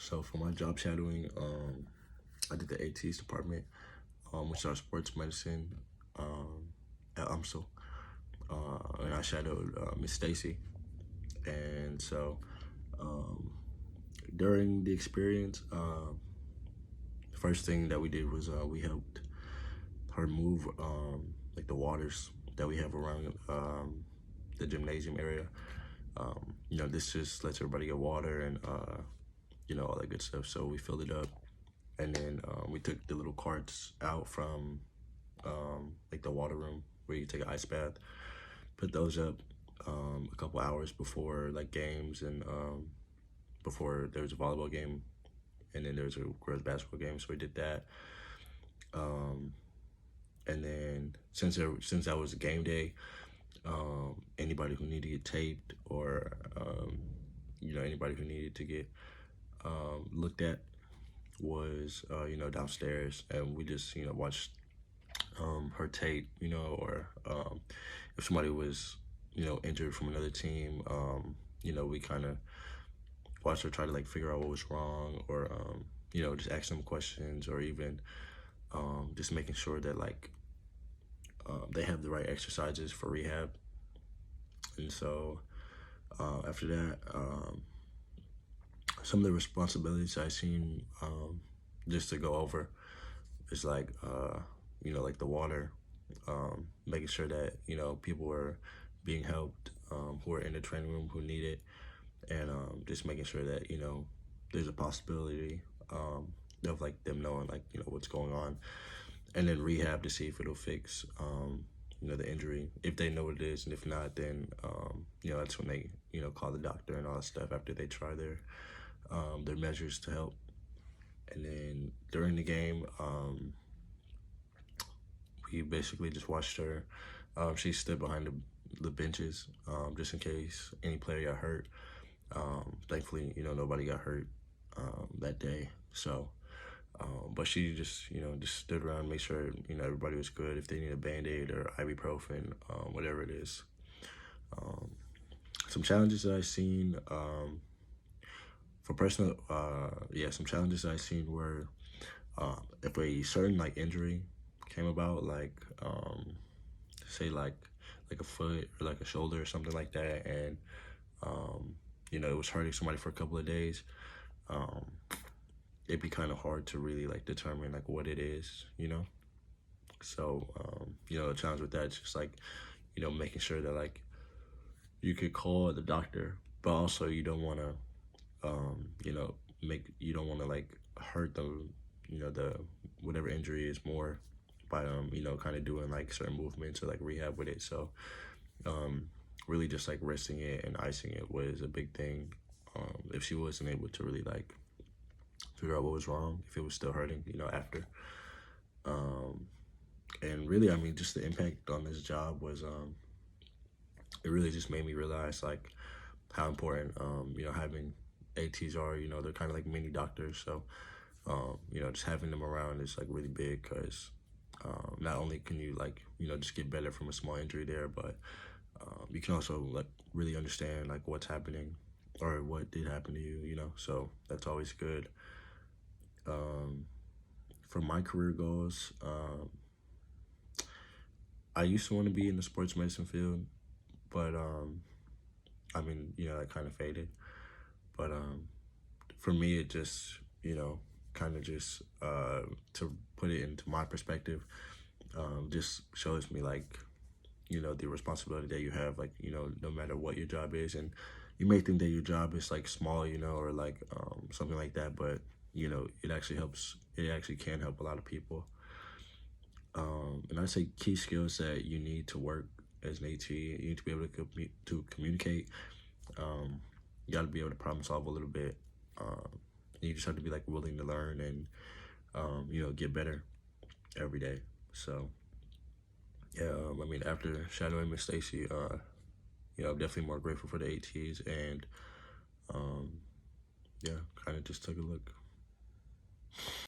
So for my job shadowing, I did the ATs department, which is our sports medicine at UMSL. And I shadowed Miss Stacy. And so um, during the experience, the first thing that we did was we helped her move like the waters that we have around the gymnasium area. This just lets everybody get water and all that good stuff. So we filled it up, and then we took the little carts out from like the water room where you take an ice bath, put those up a couple hours before like games and before there was a volleyball game, and then there was a girls basketball game. So we did that. And then since that was a game day, anybody who needed to get taped or anybody who needed to get looked at was downstairs, and we just watched her tape, or if somebody was injured from another team, we kind of watched her try to like figure out what was wrong, or just ask them questions, or even just making sure that like they have the right exercises for rehab. And so after that, some of the responsibilities I seen just to go over is like like the water, making sure that people are being helped who are in the training room who need it, and just making sure that there's a possibility of like them knowing like what's going on, and then rehab to see if it'll fix the injury if they know what it is, and if not, then that's when they call the doctor and all that stuff after they try their measures to help. And then during the game, we basically just watched her. She stood behind the benches just in case any player got hurt. Thankfully, nobody got hurt that day. So, but she just stood around, make sure everybody was good. If they need a Band-Aid or ibuprofen, whatever it is. Some challenges that I've seen for personal, some challenges that I've seen were if a certain like injury came about, like say like a foot or like a shoulder or something like that, and it was hurting somebody for a couple of days. It'd be kind of hard to really like determine like what it is, So the challenge with that is just like making sure that like you could call the doctor, but also you don't want to you don't want to like hurt the the whatever injury is more by kind of doing like certain movements or like rehab with it. So really just like resting it and icing it was a big thing. If she wasn't able to really like figure out what was wrong, if it was still hurting after. And really, I mean, just the impact on this job was it really just made me realize like how important having ATs are. They're kind of like mini doctors. So just having them around is like really big, because not only can you like just get better from a small injury there, but you can also like really understand like what's happening or what did happen to you, so that's always good. For my career goals, I used to want to be in the sports medicine field, but I mean, that kind of faded. But for me, it just, kind of just to put it into my perspective, just shows me like, the responsibility that you have, like, no matter what your job is. And you may think that your job is like small, or like something like that, but it actually helps. It actually can help a lot of people. And I'd say key skills that you need to work as an AT, you need to be able to communicate. You got to be able to problem solve a little bit. You just have to be like willing to learn and get better every day. So yeah, I mean, after shadowing Miss Stacy, I'm definitely more grateful for the ATs, and yeah, kind of just took a look.